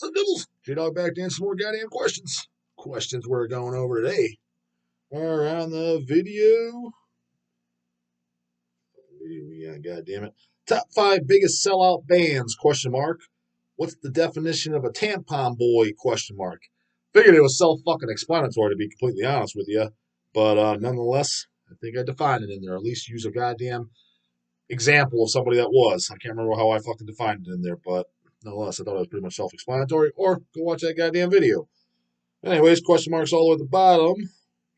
Some Devils. J-Dog back to answer some more goddamn questions. Questions we're going over today are on the video. God damn it. Top 5 biggest sellout bands, question mark. What's the definition of a tampon boy, question mark. Figured it was self-fucking-explanatory, to be completely honest with you. But nonetheless, I think I defined it in there. At least use a goddamn example of somebody that was. I can't remember how I fucking defined it in there, but nonetheless, I thought it was pretty much self-explanatory. Or go watch that goddamn video. Anyways, question marks all the way at the bottom.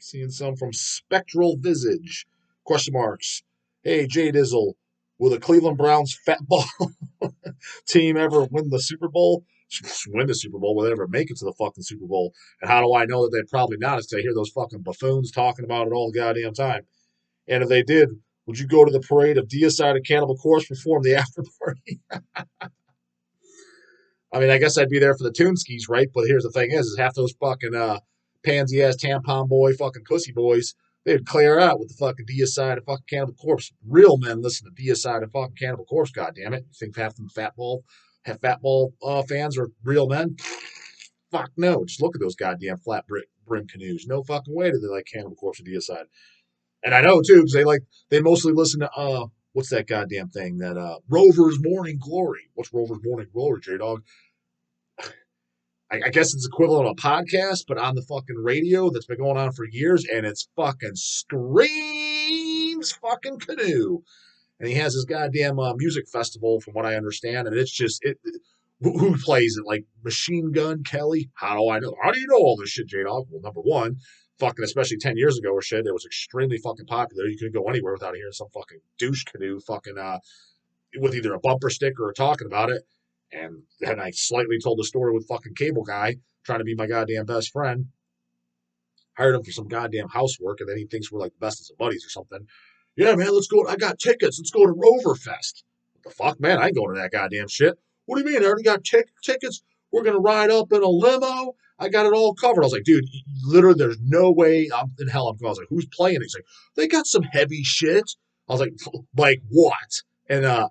Seeing some from Spectral Visage. Question marks. Hey, Jay Dizzle, will the Cleveland Browns fat ball team ever win the Super Bowl? Win the Super Bowl, will they ever make it to the fucking Super Bowl? And how do I know that they'd probably not? It's because I hear those fucking buffoons talking about it all the goddamn time. And if they did, would you go to the parade of deicide Cannibal Corpse perform the after party? I mean, I guess I'd be there for the Toonskis, right? But here's the thing is half those fucking pansy-ass tampon boy fucking pussy boys, they'd clear out with the fucking deicide and fucking Cannibal Corpse. Real men listen to deicide and fucking Cannibal Corpse, goddammit. You think half them fat ball fans are real men? Fuck no. Just look at those goddamn flat brim canoes. No fucking way do they like Cannibal Corpse or deicide. And I know, too, because they mostly listen to, what's that goddamn thing? That Rover's Morning Glory. What's Rover's Morning Glory, J-Dog? I guess it's equivalent of a podcast, but on the fucking radio that's been going on for years, and it's fucking screams fucking Canoe. And he has his goddamn music festival, from what I understand, and it's just, who plays it? Like Machine Gun Kelly? How do I know? How do you know all this shit, J-Dog? Well, number one, fucking, especially 10 years ago or shit, it was extremely fucking popular. You couldn't go anywhere without hearing some fucking douche Canoe fucking, with either a bumper sticker or talking about it. And then I slightly told the story with fucking Cable Guy trying to be my goddamn best friend. Hired him for some goddamn housework, and then he thinks we're like the bestest of buddies or something. Yeah, man, let's go. I got tickets. Let's go to Roverfest. What the fuck, man? I ain't going to that goddamn shit. What do you mean? I already got tickets. We're going to ride up in a limo. I got it all covered. I was like, dude, literally, there's no way in hell I'm going. I was like, who's playing? He's like, they got some heavy shit. I was like what? And I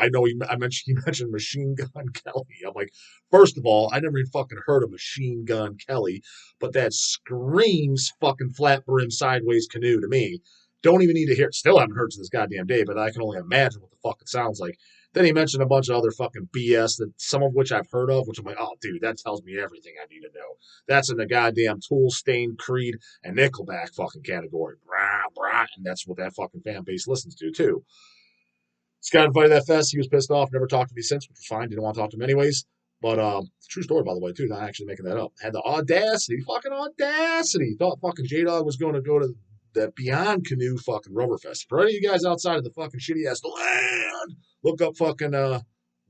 know he mentioned Machine Gun Kelly. I'm like, first of all, I never even fucking heard of Machine Gun Kelly, but that screams fucking flat brim sideways Canoe to me. Don't even need to hear it. Still haven't heard to this goddamn day, but I can only imagine what the fuck it sounds like. Then he mentioned a bunch of other fucking BS that some of which I've heard of, which I'm like, oh, dude, that tells me everything I need to know. That's in the goddamn Tool, Stain, Creed, and Nickelback fucking category. Brah, brah, and that's what that fucking fan base listens to, too. Scott invited that fest. He was pissed off. Never talked to me since, which was fine. Didn't want to talk to him anyways. But true story, by the way, too. Not actually making that up. Had the fucking audacity. Thought fucking J-Dog was going to go to the Beyond Canoe fucking Roverfest. For any of you guys outside of the fucking shitty ass land, look up fucking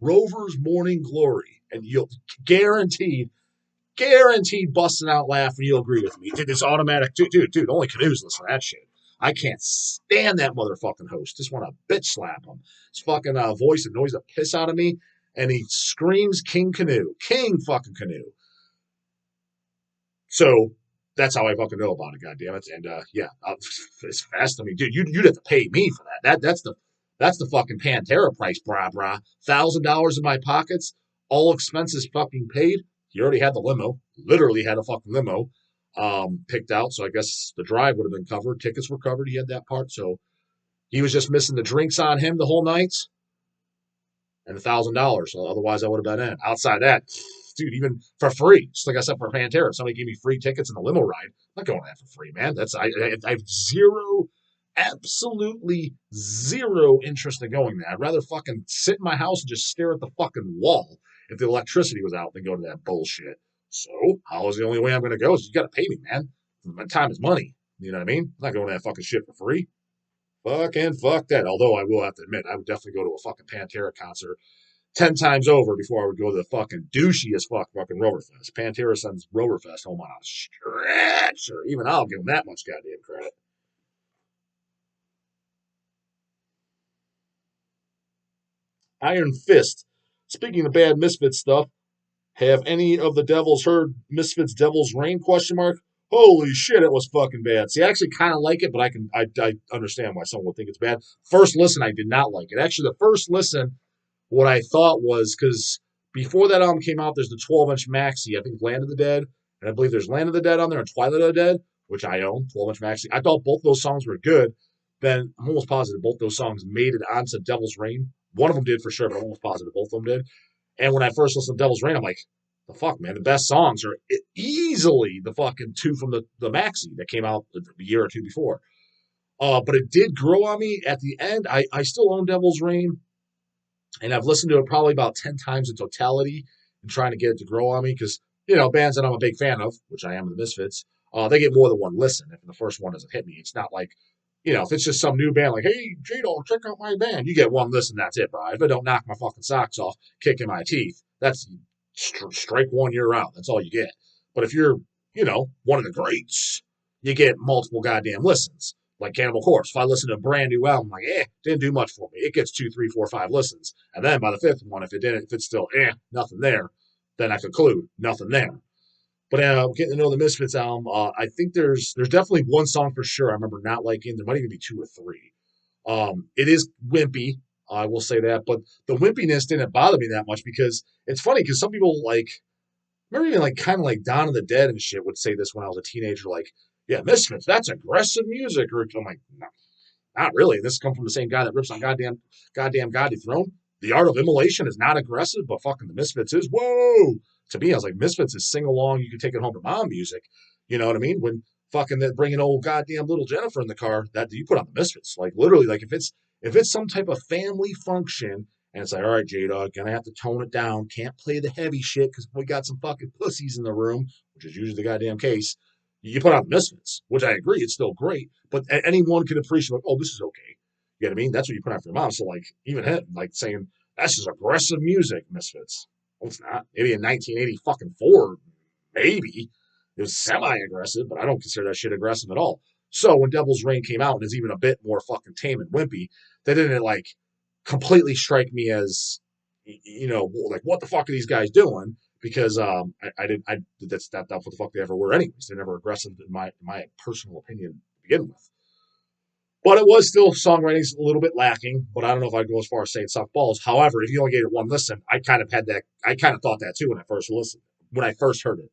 Rover's Morning Glory, and you'll guaranteed busting out laughing. You'll agree with me. It's automatic. Dude, only Canoes listen to that shit. I can't stand that motherfucking host. Just want to bitch slap him. His fucking voice annoys the piss out of me, and he screams King Canoe. King fucking Canoe. So that's how I fucking know about it, goddammit. And yeah, it's fast. I mean, dude, you'd have to pay me for that. That's the fucking Pantera price, brah. $1,000 in my pockets, all expenses fucking paid. He already had the limo, literally had a fucking limo. Picked out, so I guess the drive would have been covered. Tickets were covered. He had that part, so he was just missing the drinks on him the whole night, and $1,000. So otherwise, I would have been in. Outside that, dude, even for free, just like I said for Pantera, if somebody gave me free tickets in the limo ride, I'm not going to that for free, man. I have absolutely zero interest in going there. I'd rather fucking sit in my house and just stare at the fucking wall if the electricity was out than go to that bullshit. So, how is the only way I'm going to go? Is you got to pay me, man. My time is money. You know what I mean? I'm not going to that fucking shit for free. Fuck that. Although I will have to admit, I would definitely go to a fucking Pantera concert 10 times over before I would go to the fucking douchey as fucking Roverfest. Pantera sends Roverfest home on a stretcher. Even I'll give them that much goddamn credit. Iron Fist. Speaking of bad Misfits stuff, have any of the Devils heard Misfits Devil's Reign, question mark? Holy shit, it was fucking bad. See, I actually kind of like it, but I understand why someone would think it's bad. First listen, I did not like it. Actually, the first listen, what I thought was, because Before that album came out, there's the 12-inch maxi. I think Land of the Dead, and I believe there's Land of the Dead on there and Twilight of the Dead, which I own. 12-inch maxi. I thought both those songs were good. Then I'm almost positive both those songs made it onto Devil's Rain. One of them did for sure, but I'm almost positive both of them did. And when I first listened to Devil's Rain, I'm like, the fuck, man, the best songs are easily the fucking two from the maxi that came out a year or two before. But it did grow on me at the end. I still own Devil's Rain, and I've listened to it probably about 10 times in totality and trying to get it to grow on me because, bands that I'm a big fan of, which I am the Misfits, they get more than one listen. If the first one doesn't hit me, it's not like, if it's just some new band like, hey, Jado, check out my band, you get one listen, that's it, bro. If it don't knock my fucking socks off, kicking my teeth, that's strike one, you're out. That's all you get. But if you're, one of the greats, you get multiple goddamn listens. Like Cannibal Corpse. If I listen to a brand new album, I'm like, didn't do much for me. It gets 2, 3, 4, 5 listens. And then by the fifth one, if it's still, nothing there, then I conclude, nothing there. But getting to know the Misfits album, I think there's definitely one song for sure I remember not liking. There might even be 2 or 3. It is wimpy, I will say that. But the wimpiness didn't bother me that much because it's funny because some people remember even kind of like Dawn of the Dead and shit would say this when I was a teenager, like, yeah, Misfits, that's aggressive music. Or I'm like, no, not really. This comes from the same guy that rips on goddamn God Throne. The Art of Immolation is not aggressive, but fucking the Misfits is. Whoa! To me, I was like, Misfits is sing along. You can take it home to mom music. You know what I mean? When fucking bringing old goddamn little Jennifer in the car, that you put on the Misfits. Like literally, like if it's some type of family function. And it's like, all right, J-Dog, gonna have to tone it down. Can't play the heavy shit because we got some fucking pussies in the room, which is usually the goddamn case. You put on Misfits, which I agree, it's still great, but anyone can appreciate, like, oh, this is okay. You know what I mean? That's what you put on for your mom. So, like, even him, like, saying, that's just aggressive music, Misfits. Well, it's not. Maybe in 1980 fucking 4, maybe. It was semi-aggressive, but I don't consider that shit aggressive at all. So when Devil's Rain came out and is even a bit more fucking tame and wimpy, they didn't, like, completely strike me as, like, what the fuck are these guys doing? Because that's not what the fuck they ever were anyways. They're never aggressive in my personal opinion to begin with. But it was still songwriting's a little bit lacking, but I don't know if I'd go as far as saying suck balls. However, if you only gave it one listen, I kind of thought that too when I first heard it.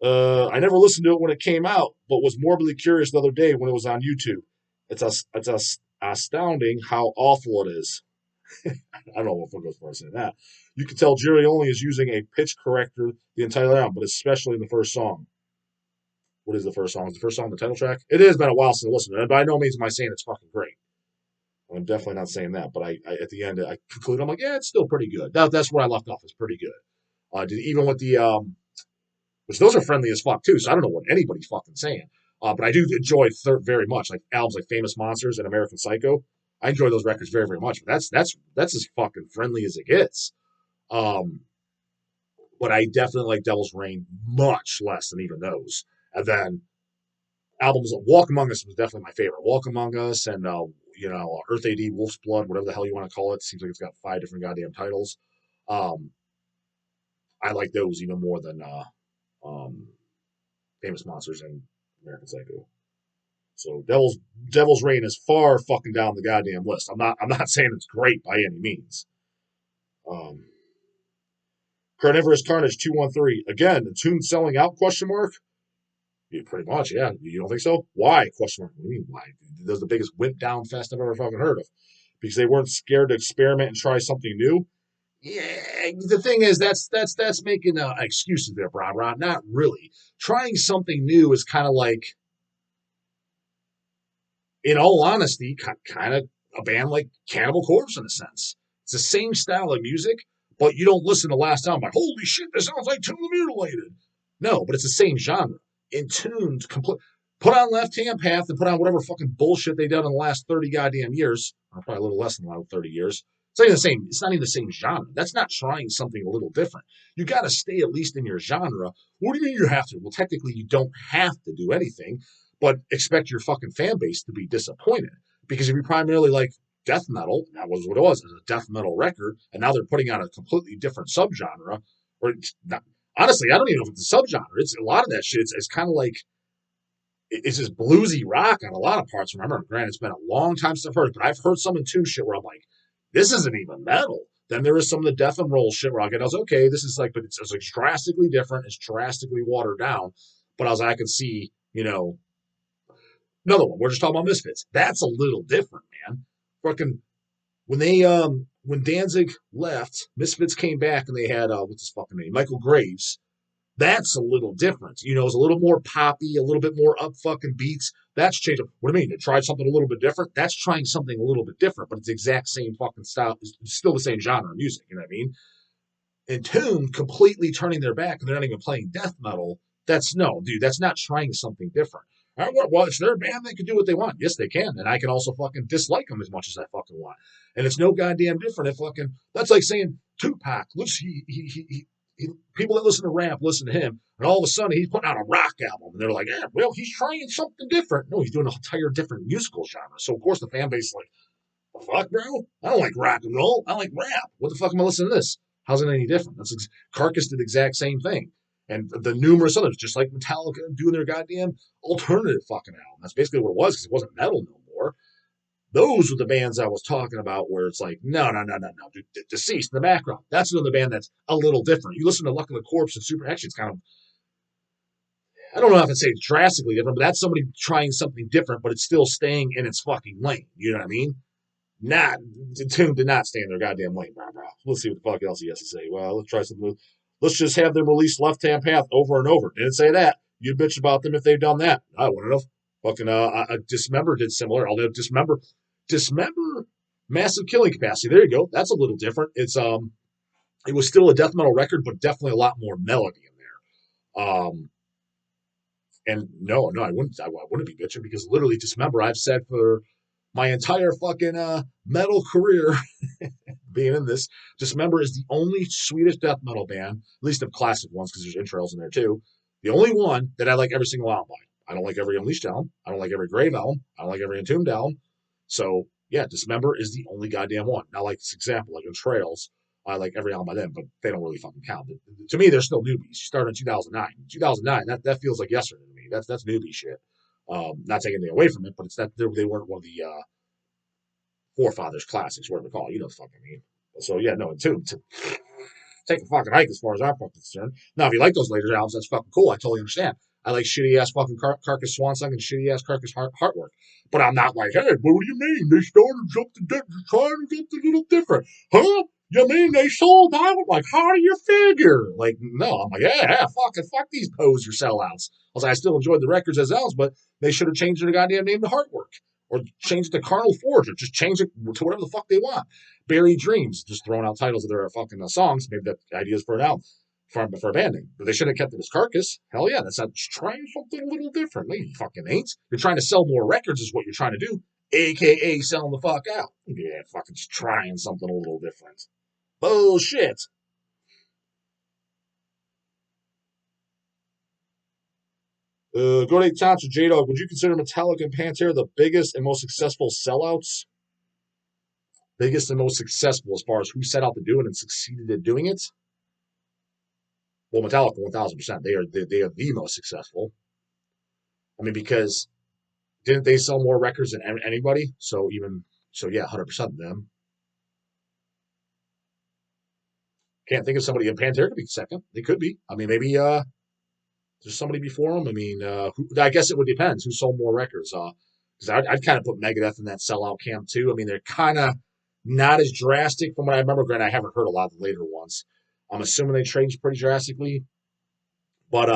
I never listened to it when it came out, but was morbidly curious the other day when it was on YouTube. It's astounding how awful it is. I don't know if I'll go as far as saying that. You can tell Jerry only is using a pitch corrector the entire album, but especially in the first song. What is the first song? Is the first song the title track? It has been a while since I listened to it. By no means am I saying it's fucking great. I'm definitely not saying that, but I at the end I conclude I'm like, yeah, it's still pretty good. That's where I left off. It's pretty good. Even with the which those are friendly as fuck too. So I don't know what anybody's fucking saying. But I do enjoy very much like albums like Famous Monsters and American Psycho. I enjoy those records very very much. But that's as fucking friendly as it gets. But I definitely like Devil's Rain much less than even those. And then albums Walk Among Us was definitely my favorite. Walk Among Us and Earth AD, Wolf's Blood, whatever the hell you want to call it. Seems like it's got 5 different goddamn titles. I like those even more than Famous Monsters and American Psycho. So Devil's Rain is far fucking down the goddamn list. I'm not saying it's great by any means. Carnivorous Carnage 213. Again, the tune selling out, question mark? Yeah, pretty much, yeah. You don't think so? Why? Question mark. What do you mean why? That was the biggest wimp down fest I've ever fucking heard of. Because they weren't scared to experiment and try something new. Yeah, the thing is that's making excuses there, brah. Not really. Trying something new is kind of like, in all honesty, kind of a band like Cannibal Corpse in a sense. It's the same style of music, but you don't listen to last album like, holy shit, this sounds like Tomb of the Mutilated. No, but it's the same genre. Entombed, put on Left Hand Path and put on whatever fucking bullshit they done in the last 30 goddamn years, or probably a little less than 30 years. It's not even the same genre. That's not trying something a little different. You got to stay at least in your genre. What do you mean you have to? Well, technically, you don't have to do anything, but expect your fucking fan base to be disappointed. Because if you primarily like death metal, that was what it was, a death metal record, and now they're putting out a completely different subgenre, or not, honestly, I don't even know if it's a subgenre. It's a lot of that shit. It's kind of like, it's just bluesy rock on a lot of parts. Remember, granted, it's been a long time since I've heard it, but I've heard some Entombed shit where I'm like, this isn't even metal. Then there is some of the death and roll shit where I was okay, this is like, but it's like drastically different. It's drastically watered down. But I was like, I can see, another one. We're just talking about Misfits. That's a little different, man. Fucking when Danzig left, Misfits came back and they had what's his fucking name? Michael Graves. That's a little different. It's a little more poppy, a little bit more up fucking beats. That's changed. What do you mean? They tried something a little bit different? That's trying something a little bit different, but it's the exact same fucking style. It's still the same genre of music, you know what I mean? Entombed completely turning their back and they're not even playing death metal. That's no, dude, that's not trying something different. Well, it's their band. They can do what they want. Yes, they can. And I can also fucking dislike them as much as I fucking want. And it's no goddamn different if fucking, that's like saying Tupac, people that listen to rap listen to him, and all of a sudden he's putting out a rock album, and they're like, "Yeah, well, he's trying something different." No, he's doing an entire different musical genre. So of course the fan base is like, "The fuck, bro? I don't like rock and roll. I like rap. What the fuck am I listening to this? How's it any different?" Carcass did the exact same thing, and the numerous others, just like Metallica doing their goddamn alternative fucking album. That's basically what it was because it wasn't metal no more. Those were the bands I was talking about where it's like, no, dude, Deceased in the background. That's another band that's a little different. You listen to Luck of the Corpse and Super, actually, it's kind of, I don't know if I'd say it's drastically different, but that's somebody trying something different, but it's still staying in its fucking lane. You know what I mean? Not, Tune did not stay in their goddamn lane, bro. Let's see what the fuck else he has to say. Well, let's try something. Let's just have them release Left Hand Path over and over. Didn't say that. You'd bitch about them if they've done that. I wouldn't have. Fucking Dismember did similar. Although Dismember, massive killing capacity. There you go. That's a little different. It was still a death metal record, but definitely a lot more melody in there. And no, I wouldn't be bitching because literally Dismember, I've said for my entire fucking metal career being in this, Dismember is the only Swedish death metal band, at least of classic ones, because there's intros in there too. The only one that I like every single album by. I don't like every Unleashed album. I don't like every Grave album. I don't like every Entombed album. So yeah, Dismember is the only goddamn one. Now, like this example, like in Trails, I like every album by them, but they don't really fucking count. To me, they're still newbies. You started in 2009. 2009, that feels like yesterday to me. That's newbie shit. Not taking anything away from it, but it's that they weren't one of the forefathers classics, whatever they call it. You know what the fuck I mean. So yeah, no, to take a fucking hike as far as I'm fucking concerned. Now, if you like those later albums, that's fucking cool. I totally understand. I like shitty ass fucking Carcass Swan Song and shitty ass Carcass Heartwork. But I'm not like, hey, what do you mean? They started something different, trying something a little different. Huh? You mean they sold out? Like, how do you figure? Like, no, I'm like, yeah, fuck these poser sellouts. I still enjoyed the records as else, but they should have changed their goddamn name to Heartwork. Or change it to Carnal Forge, or just change it to whatever the fuck they want. Buried Dreams, just throwing out titles of their fucking songs. Maybe that ideas for an album, for a band name. But they should have kept it as Carcass. Hell yeah, that's not trying something a little different. No, you fucking ain't. You're trying to sell more records, is what you're trying to do, aka selling the fuck out. Yeah, fucking just trying something a little different. Bullshit. Go to Thompson, J-Dog. Would you consider Metallica and Pantera the biggest and most successful sellouts? Biggest and most successful as far as who set out to do it and succeeded at doing it? Well, Metallica, 1,000%. They are the most successful. I mean, because didn't they sell more records than anybody? So yeah, 100% them. Can't think of somebody. And Pantera could be second. They could be. I mean, maybe there's somebody before them. I mean, I guess it would depend who sold more records. Because I'd kind of put Megadeth in that sellout camp too. I mean, they're kind of not as drastic from what I remember. Granted, I haven't heard a lot of the later ones. I'm assuming they changed pretty drastically, but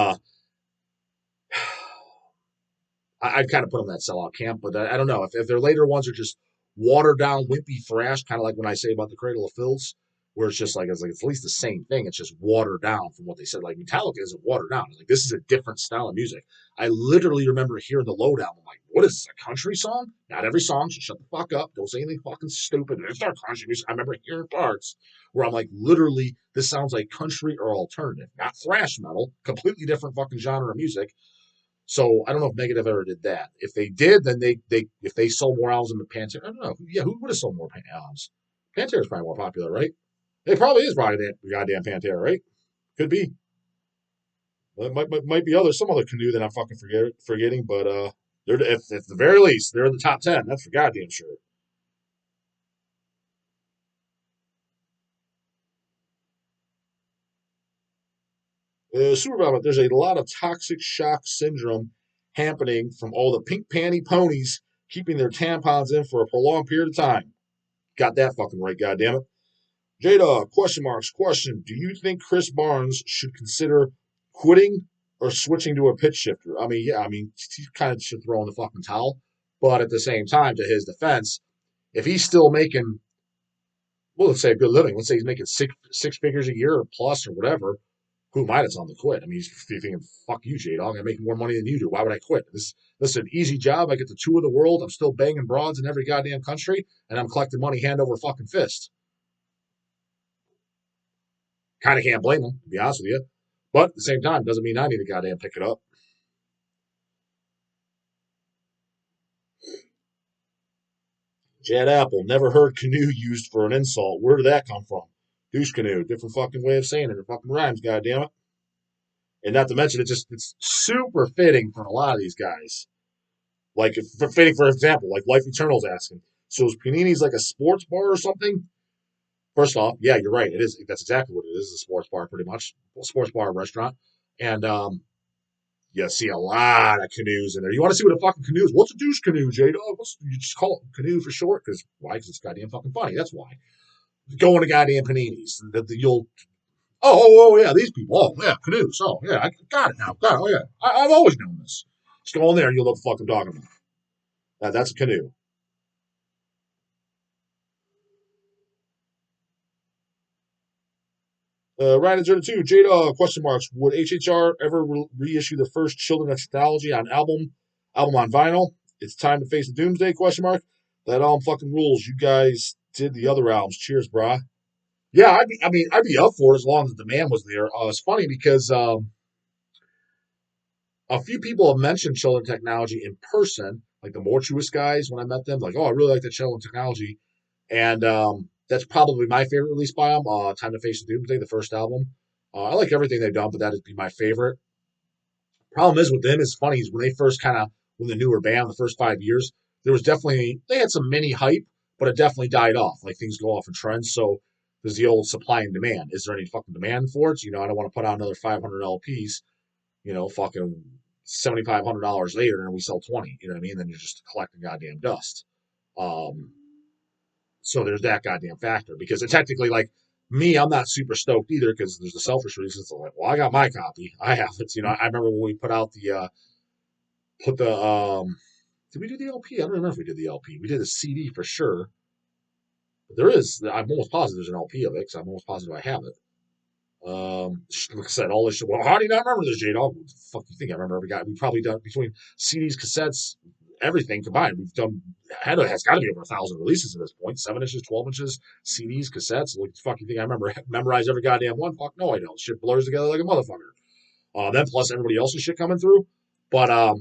I'd kind of put them in that sellout camp. But I don't know if their later ones are just watered down, wimpy thrash, kind of like when I say about the Cradle of Filth, where it's at least the same thing. It's just watered down from what they said. Like Metallica isn't watered down. Like this is a different style of music. I literally remember hearing the lowdown. I'm like, what is this, a country song? Not every song. So shut the fuck up. Don't say anything fucking stupid. It's not country music. I remember hearing parts where I'm like, literally, this sounds like country or alternative, not thrash metal. Completely different fucking genre of music. So I don't know if Megadeth ever did that. If they did, then they if they sold more albums than the Pantera, I don't know. Yeah, who would have sold more albums? Pantera is probably more popular, right? It probably is probably the goddamn Pantera, right? Could be. Well, it might be some other Canoe that I'm fucking forgetting, but they're at the very least they're in the top 10. That's for goddamn sure. Super Vomit, there's a lot of toxic shock syndrome happening from all the pink panty ponies keeping their tampons in for a prolonged period of time. Got that fucking right, goddammit. J-Dog, question marks, question. Do you think Chris Barnes should consider quitting or switching to a pitch shifter? I mean, yeah, I mean, he kind of should throw in the fucking towel. But at the same time, to his defense, if he's still making, well, let's say a good living, let's say he's making six figures a year or plus or whatever, who am I to tell him to quit? I mean, he's thinking, fuck you, J-Dog. I make more money than you do. Why would I quit? This is an easy job. I get to tour the world. I'm still banging broads in every goddamn country, and I'm collecting money hand over fucking fist. Kind of can't blame him, to be honest with you. But at the same time, doesn't mean I need to goddamn pick it up. Jad Apple, never heard canoe used for an insult. Where did that come from? Douche canoe, different fucking way of saying it. It fucking rhymes, goddammit. And not to mention, it's super fitting for a lot of these guys. Like, fitting, for example, like Life Eternal's asking. So is Panini's like a sports bar or something? First off, yeah, you're right. It is. That's exactly what it is. A sports bar, pretty much. A sports bar restaurant. And you see a lot of canoes in there. You want to see what a fucking canoe is? What's a douche canoe, J-Dog? You just call it canoe for short? Because why? Because it's goddamn fucking funny. That's why. Going to goddamn Paninis. You'll. Yeah, these people. Oh, yeah, canoes. Oh, yeah, I got it now. Got it. Oh, yeah. I've always known this. Just go in there and you'll know what the fuck I'm talking about. That's a canoe. Ryan is 2. J-Dog, question marks. Would HHR ever reissue the first Children of Technology on album on vinyl? It's time to face the doomsday, question mark. That album fucking rules. You guys did the other albums. Cheers, brah. Yeah, I'd be up for it as long as the demand was there. It's funny because a few people have mentioned Children of Technology in person, like the Mortuous guys when I met them. Like, oh, I really like the Children of Technology. And that's probably my favorite release by them. Time to Face the Doomsday, the first album. I like everything they've done, but that'd be my favorite. Problem is with them is funny is when they first kind of when the newer band the first 5 years, there was definitely they had some mini hype, but it definitely died off. Like things go off in trends. So there's the old supply and demand. Is there any fucking demand for it? I don't want to put out another 500 LPs. Fucking $7,500 later, and we sell 20. You know what I mean? Then you're just collecting goddamn dust. Um, So there's that goddamn factor because it technically, like me, I'm not super stoked either because there's the selfish reasons. I'm like, well, I got my copy, I have it. I remember when we put out put the did we do the LP? I don't remember if we did the LP. We did a CD for sure. But there is, I'm almost positive there's an LP of it because I'm almost positive I have it. Like I said, all this shit. Well, how do you not remember this, Jade? What the fuck do you think I remember every guy? We've probably done between CDs, cassettes, everything combined. We've done has got to be over 1,000 releases at this point. 7 inches, 12 inches, CDs, cassettes. Like the fuck you think I remember memorize every goddamn one? Fuck no, I don't. Shit blurs together like a motherfucker. Then plus everybody else's shit coming through. But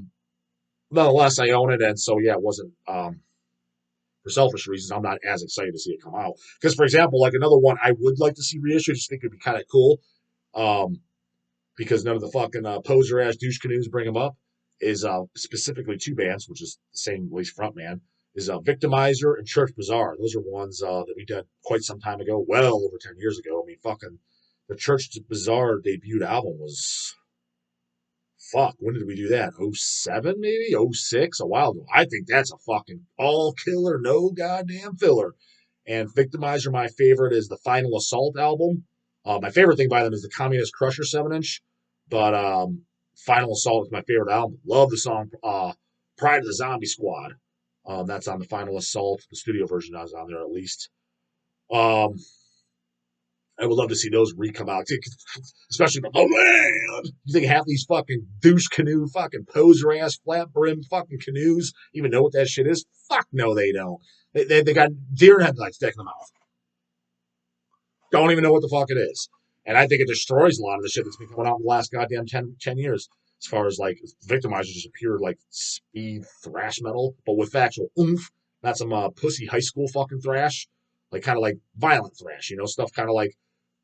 nonetheless, I own it, and so yeah, it wasn't for selfish reasons. I'm not as excited to see it come out because, for example, like another one I would like to see reissued. I just think it'd be kind of cool. Um, because none of the fucking poser ass douche canoes bring them up, is specifically two bands, which is the same at least front man, is Victimizer and Church Bazaar. Those are ones that we did quite some time ago, well over 10 years ago. I mean, fucking the Church Bazaar debut album was fuck. When did we do that? '07 maybe? '06? A while ago. I think that's a fucking all killer, no goddamn filler. And Victimizer, my favorite, is the Final Assault album. My favorite thing by them is the Communist Crusher 7 inch, but Final Assault is my favorite album. Love the song Pride of the Zombie Squad. That's on the Final Assault. The studio version is on there at least. Um, I would love to see those re-come out, especially the oh man. You think half these fucking douche canoe, fucking poser ass, flat brim fucking canoes even know what that shit is? Fuck no, they don't. They got deer headlights decking them out. Don't even know what the fuck it is. And I think it destroys a lot of the shit that's been coming out in the last goddamn 10 years. As far as like Victimizer, just a pure like speed thrash metal, but with actual oomph, not some pussy high school fucking thrash, like kind of like violent thrash, stuff kind of like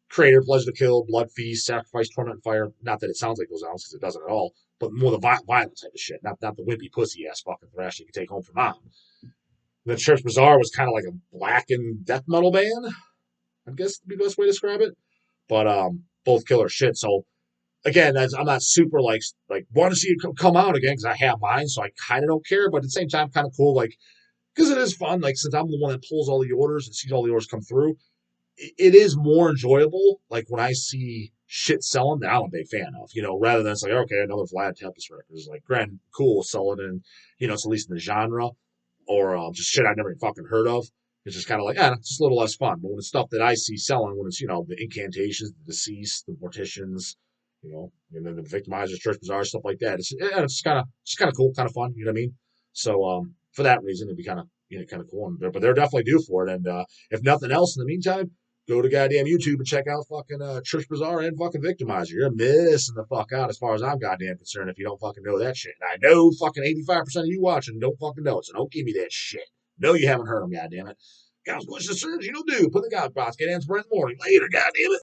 Creator, Pleasure to Kill, Blood Feast, Sacrifice, Torment, and Fire. Not that it sounds like those albums because it doesn't at all, but more the violent type of shit, not the wimpy pussy ass fucking thrash you can take home from mom. The Church Bazaar was kind of like a blackened death metal band, I guess would be the best way to describe it. But both killer shit. So again, I'm not super like want to see it come out again because I have mine, so I kind of don't care. But at the same time, kind of cool, like because it is fun. Like since I'm the one that pulls all the orders and sees all the orders come through, it is more enjoyable. Like when I see shit selling that I'm a big fan of, rather than it's like okay, another Vlad Tepes record. It's like grand, cool, selling in, it's at least in the genre, or just shit I never even fucking heard of. It's just kind of like, it's just a little less fun. But when it's stuff that I see selling, when it's, the incantations, the deceased, the morticians, and then the victimizers, church bazaar, stuff like that. It's kind of cool, kind of fun. You know what I mean? So for that reason, it'd be kind of kind of cool. But they're definitely due for it. And if nothing else, in the meantime, go to goddamn YouTube and check out fucking Church Bazaar and fucking Victimizer. You're missing the fuck out as far as I'm goddamn concerned if you don't fucking know that shit. And I know fucking 85% of you watching don't fucking know it, so don't give me that shit. No, you haven't heard them, goddamn it. Guys, what's the surge? You don't do. Put the God box. Get answer in the morning. Later, goddamn it.